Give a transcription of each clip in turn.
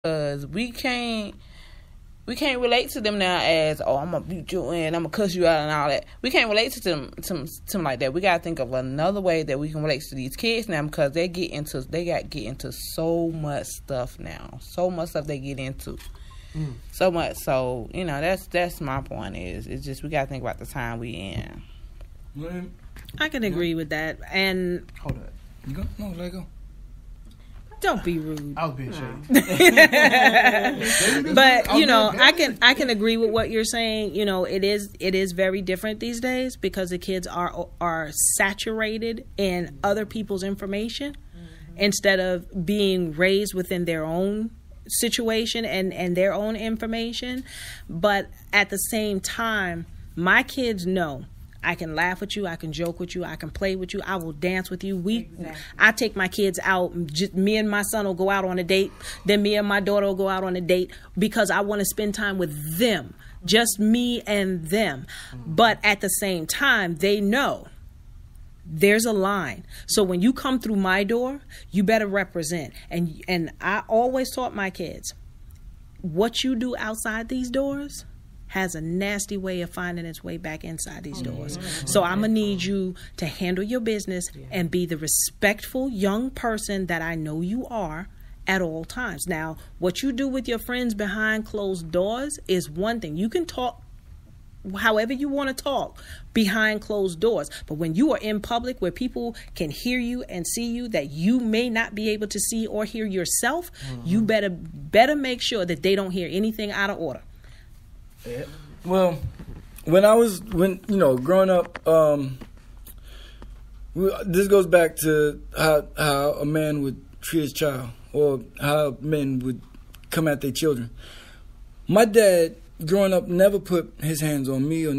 because we can't relate to them now as, oh, I'm gonna beat you in, I'm gonna cuss you out and all that. We can't relate to them like that. We gotta think of another way that we can relate to these kids now, because they get into so much stuff now. So much stuff they get into. So much. So, that's my point is, it's just we gotta think about the time we in. I can agree with that. And hold on. You go? No, let go. Don't be rude. I was being shady. But I can agree with what you're saying. It is very different these days because the kids are saturated in other people's information instead of being raised within their own situation and their own information. But at the same time, my kids know I can laugh with you, I can joke with you, I can play with you, I will dance with you. I take my kids out. Me and my son will go out on a date. Then me and my daughter will go out on a date because I want to spend time with them, just me and them. But at the same time, they know there's a line. So when you come through my door, you better represent. And I always taught my kids, what you do outside these doors has a nasty way of finding its way back inside these doors. So I'm going to need you to handle your business and be the respectful young person that I know you are at all times. Now, what you do with your friends behind closed doors is one thing. You can talk however you want to talk behind closed doors. But when you are in public where people can hear you and see you that you may not be able to see or hear yourself, you better make sure that they don't hear anything out of order. Well, when growing up, this goes back to how a man would treat his child, or how men would come at their children. My dad, growing up, never put his hands on me or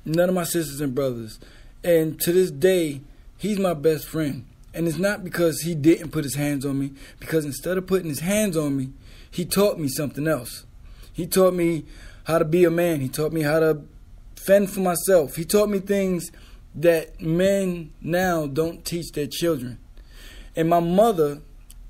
none of my sisters and brothers. And to this day, he's my best friend. And it's not because he didn't put his hands on me, because instead of putting his hands on me, he taught me something else. He taught me how to be a man. He taught me how to fend for myself. He taught me things that men now don't teach their children. And my mother,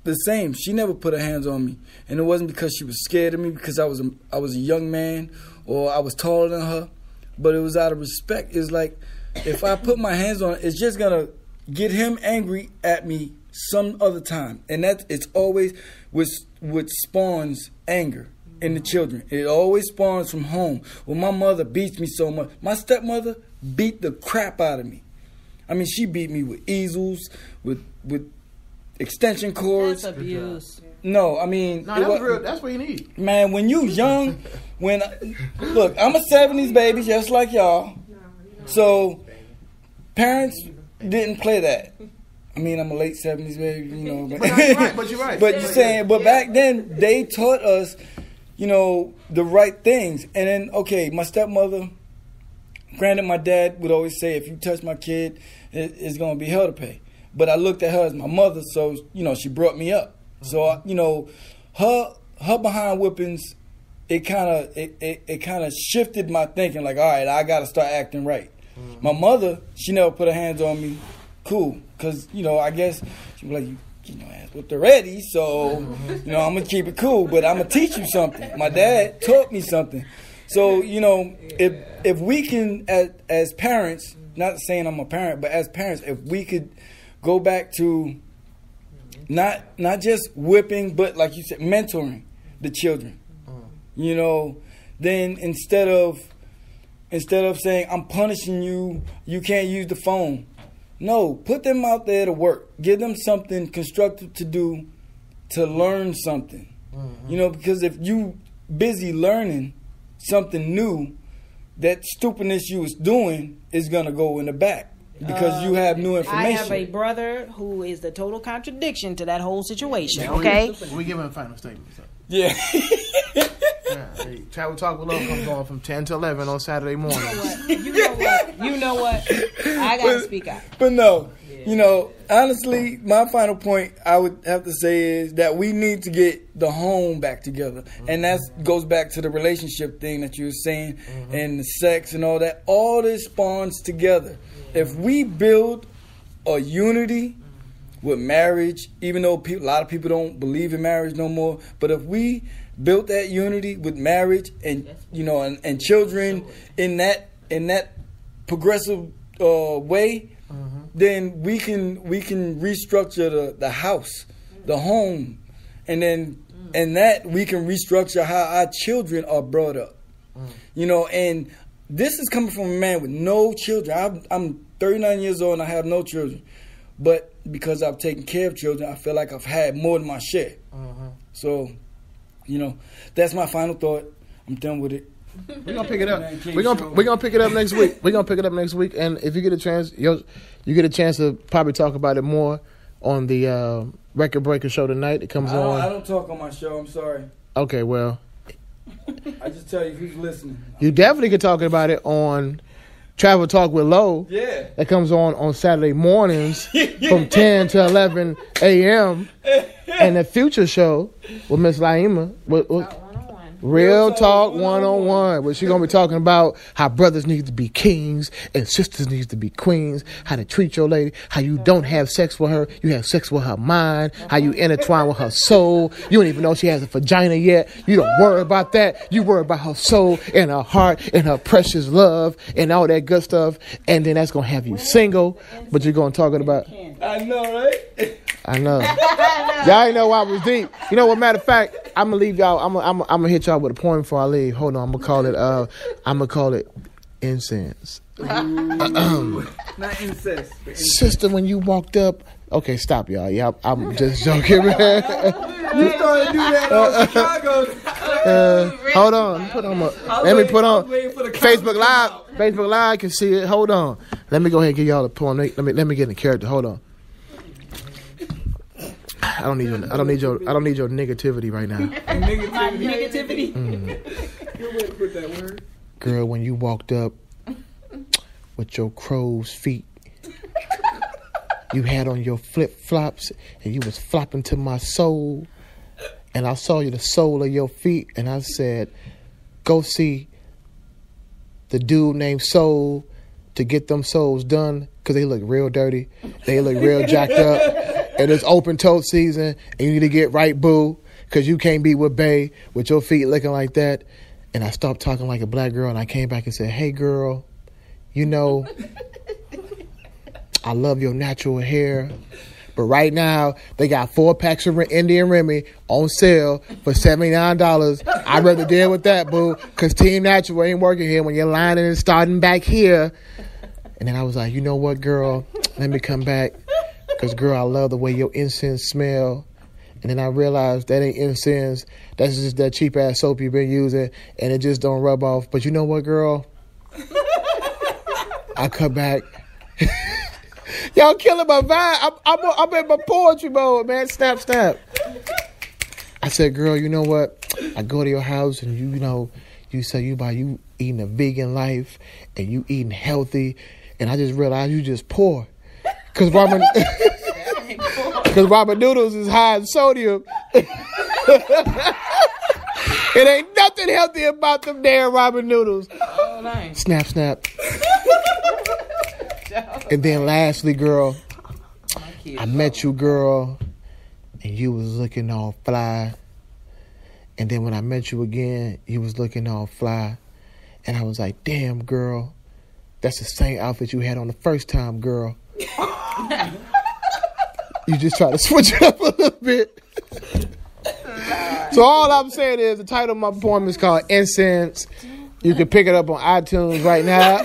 the same. She never put her hands on me. And it wasn't because she was scared of me, because I was a young man or I was taller than her. But it was out of respect. It's like, if I put my hands on it, it's just going to get him angry at me some other time. And it's always what spawns anger in the children. It always spawns from home. Well, my mother beats me so much. My stepmother beat the crap out of me. I mean, she beat me with easels, with extension cords. That's abuse. No, I mean... No, that's what you need. Man, when you young, look, I'm a 70s baby, just like y'all. So, parents didn't play that. I mean, I'm a late 70s baby, But you're right. But you're saying, but back then, they taught us, the right things. And then, okay, my stepmother, granted, my dad would always say, if you touch my kid, it's going to be hell to pay. But I looked at her as my mother, so, she brought me up. So, her behind whippings, it kind of shifted my thinking, like, all right, I got to start acting right. My mother, she never put her hands on me. Cool. Because, I guess she was like, ass whipped already, so, I'm going to keep it cool, but I'm going to teach you something. My dad taught me something. So, if we can, as parents, not saying I'm a parent, but as parents, if we could go back to not just whipping, but like you said, mentoring the children, then instead of saying, I'm punishing you, you can't use the phone. No, put them out there to work. Give them something constructive to do, to learn something. Because if you busy learning something new, that stupidness you was doing is going to go in the back because you have new information. I have a brother who is the total contradiction to that whole situation, okay? We give him a final statement. So. Yeah. Travel Talk with Love comes on from 10 to 11 on Saturday morning. You know what? I got to speak out. But no, honestly, my final point I would have to say is that we need to get the home back together. And that goes back to the relationship thing that you were saying and the sex and all that. All this spawns together. If we build a unity with marriage, even though a lot of people don't believe in marriage no more, but if we built that unity with marriage and and children in that progressive way, then we can restructure the house, the home, and then that we can restructure how our children are brought up. And this is coming from a man with no children. I'm 39 years old and I have no children, but because I've taken care of children, I feel like I've had more than my share. So, that's my final thought. I'm done with it. We're gonna pick it up. We're gonna pick it up next week. We're gonna pick it up next week, and if you get a chance, you get a chance to probably talk about it more on the Record Breaker show tonight. It comes on. I don't talk on my show. I'm sorry. Okay, well, I just tell you who's listening. You definitely could talk about it on Travel Talk with Lo. Yeah. That comes on Saturday mornings from 10 to 11 a.m. And the Future show with Miss Laima. Real Talk 101, where she's going to be talking about how brothers need to be kings and sisters need to be queens, how to treat your lady, how you don't have sex with her, you have sex with her mind, how you intertwine with her soul. You don't even know she has a vagina yet. You don't worry about that. You worry about her soul and her heart and her precious love and all that good stuff. And then that's going to have you single, but you're going to talk about... I know, right? I know. Y'all ain't know I was deep. You know what? Matter of fact, I'm gonna leave y'all. I'm gonna hit y'all with a poem before I leave. Hold on. I'm gonna call it incense. Not incest. Sister, when you walked up. Okay, stop, y'all. Yeah, I'm just joking, man. You started to do that on Chicago. Hold on. Let me put on Facebook Live. Facebook Live can see it. Hold on. Let me go ahead and give y'all a poem. Let me get in the character. Hold on. I don't need your negativity right now. Negativity. Good way to put that word. Girl, when you walked up with your crow's feet, you had on your flip-flops and you was flopping to my soul, and I saw you the sole of your feet, and I said, go see the dude named Soul to get them soles done, because they look real dirty, they look real jacked up. And it's open toe season, and you need to get right, boo, because you can't be with Bae with your feet looking like that. And I stopped talking like a black girl, and I came back and said, hey, girl, I love your natural hair, but right now they got 4 packs of Indian Remy on sale for $79. I'd rather deal with that, boo, because Team Natural ain't working here when you're lining and starting back here. And then I was like, you know what, girl, let me come back. Because, girl, I love the way your incense smell. And then I realized that ain't incense. That's just that cheap-ass soap you've been using, and it just don't rub off. But you know what, girl? I come back. Y'all killing my vibe. I'm in my poetry mode, man. Snap. I said, girl, you know what? I go to your house, and you say you eating a vegan life, and you eating healthy. And I just realized you just poor. Because ramen noodles is high in sodium. It ain't nothing healthy about them damn ramen noodles. Oh, nice. Snap. And then lastly, girl, I met you, girl, and you was looking all fly. And then when I met you again, you was looking all fly. And I was like, damn, girl, that's the same outfit you had on the first time, girl. You just try to switch it up a little bit. So all I'm saying is the title of my poem is called Incense. You can pick it up on iTunes right now.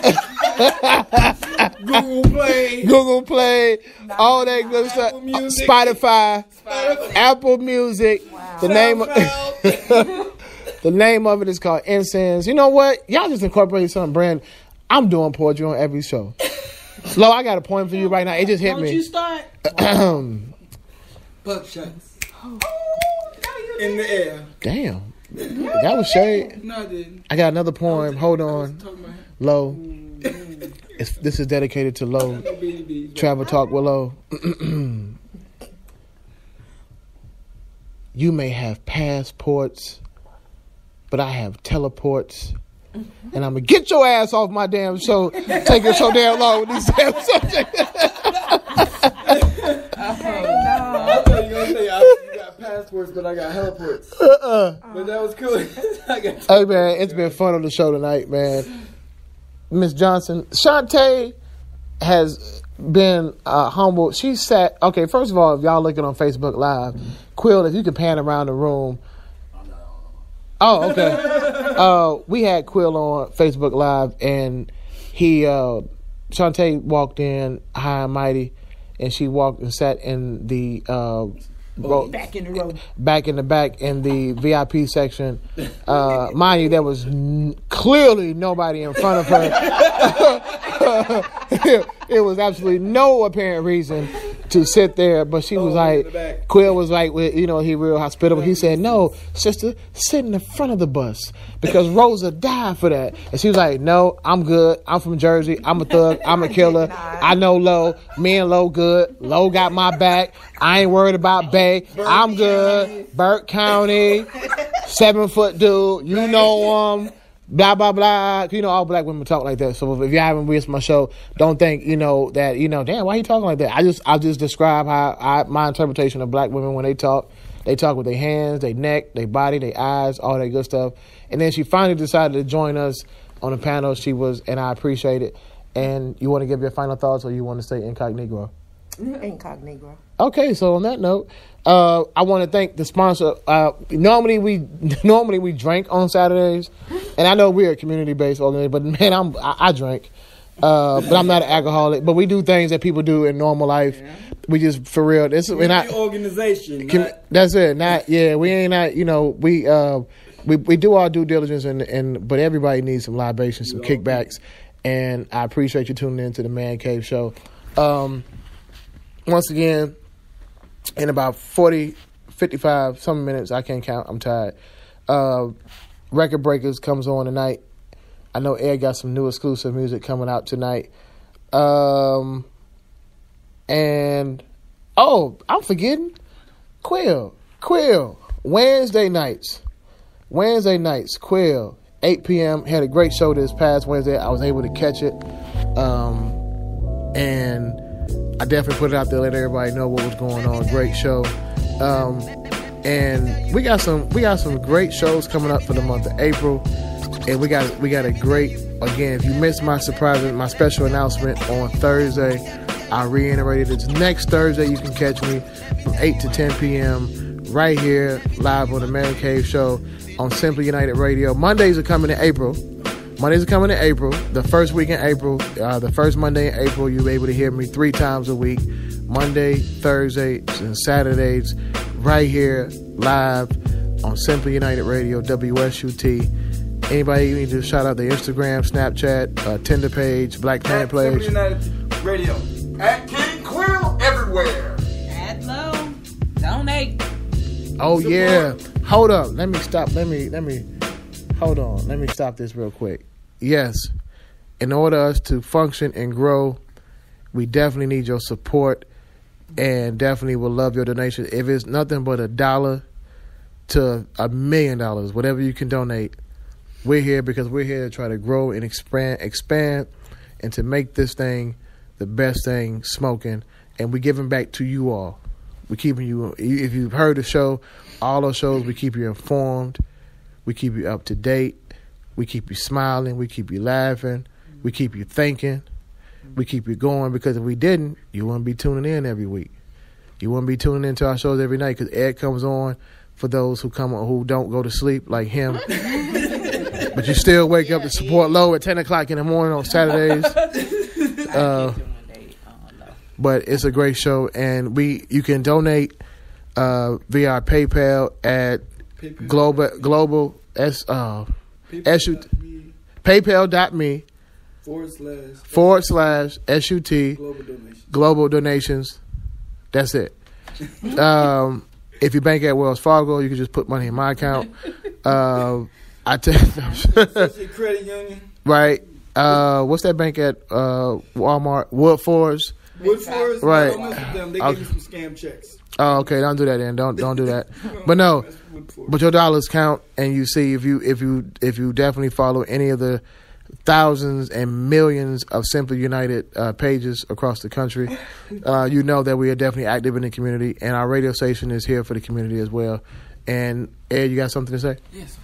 Google Play, all that good stuff. Spotify, Apple Music. Wow. The name of it is called Incense. You know what? Y'all just incorporated something brand. I'm doing poetry on every show. Lo, I got a poem for you right now. It just hit me. Don't you start? Buckshots. In the air. Damn. That was shade. No, I didn't. I got another poem. Hold on. Lo. This is dedicated to Lo. Travel Talk with Lo. You may have passports, but I have teleports. And I'm going to get your ass off my damn show. Taking so damn long with these damn subjects. I thought you were going to say you got passports, but I got heliports. But that was cool. Hey, man, it's been fun on the show tonight, man. Miss Johnson, Shantae has been humble. She sat, okay, first of all, if y'all looking on Facebook Live, Quill, if you can pan around the room. Oh, okay. We had Quill on Facebook Live, and Shantae walked in high and mighty, and she walked and sat in the Back in the row. back in the back in the VIP section. Mind you, there was clearly nobody in front of her. It was absolutely no apparent reason to sit there, but she was like, Quill was like, he real hospitable. He said, "No, sister, sit in the front of the bus because Rosa died for that." And she was like, "No, I'm good. I'm from Jersey. I'm a thug. I'm a killer. I know Lo. Me and Lo good. Lo got my back. I ain't worried about Bay. I'm good. Burke County, 7-foot dude. You know him." Blah blah blah. All black women talk like that. So if you haven't watched my show, don't think that damn, why you talking like that? I just describe how my interpretation of black women when they talk. They talk with their hands, their neck, their body, their eyes, all that good stuff. And then she finally decided to join us on the panel. And I appreciate it. And you want to give your final thoughts, or you want to say incognito? Incognito. Okay, so on that note, I want to thank the sponsor. Normally we drink on Saturdays, and I know we're a community-based organization, but man, I drink, but I'm not an alcoholic. But we do things that people do in normal life. Yeah. We just for real. This is not organization. That's it. We ain't not. We do our due diligence, but everybody needs some libations, some kickbacks, and I appreciate you tuning in to the Man Cave Show. Once again, in about 40, 55, some minutes, I can't count, I'm tired. Record Breakers comes on tonight. I know Ed got some new exclusive music coming out tonight. I'm forgetting. Quill. Wednesday nights, Quill, 8 p.m. Had a great show this past Wednesday. I was able to catch it. And I definitely put it out there, let everybody know what was going on. Great show. And we got some great shows coming up for the month of April. And we got a great, again, if you missed my special announcement on Thursday, I reiterated it's next Thursday. You can catch me from 8 to 10 p.m. right here, live on the Man Cave Show on Simply United Radio. Mondays are coming in April. The first week in April, the first Monday in April, you'll be able to hear me 3 times a week. Monday, Thursday, and Saturdays, right here, live on Simply United Radio, WSUT. Anybody you need to shout out their Instagram, Snapchat, Tinder page, Black Planet page. Simply United Radio. At King Quill everywhere. Add low. Donate. Oh, support. Yeah. Hold up. Let me stop. Hold on. Let me stop this real quick. Yes. In order us to function and grow, we definitely need your support and definitely will love your donation. If it's nothing but $1 to $1 million, whatever you can donate, we're here because we're here to try to grow and expand and to make this thing the best thing smoking. And we're giving back to you all. We're keeping you, if you've heard the show, all those shows, we keep you informed. We keep you up to date. We keep you smiling. We keep you laughing. We keep you thinking. We keep you going, because if we didn't, you wouldn't be tuning in every week. You wouldn't be tuning into our shows every night, because Ed comes on for those who don't go to sleep like him. But you still wake up to support Lo at 10 o'clock in the morning on Saturdays. But it's a great show, and you can donate via our PayPal at PayPal.me /SUT global donations. That's it. If you bank at Wells Fargo, you can just put money in my account. Credit union. Right. What's that bank at Walmart? Woodforest. Right. They give you some scam checks. Oh, okay. Don't do that then. Don't do that. But no. But your dollars count, and you see if you definitely follow any of the thousands and millions of Simply United pages across the country, you know that we are definitely active in the community, and our radio station is here for the community as well. And Ed, you got something to say? Yes.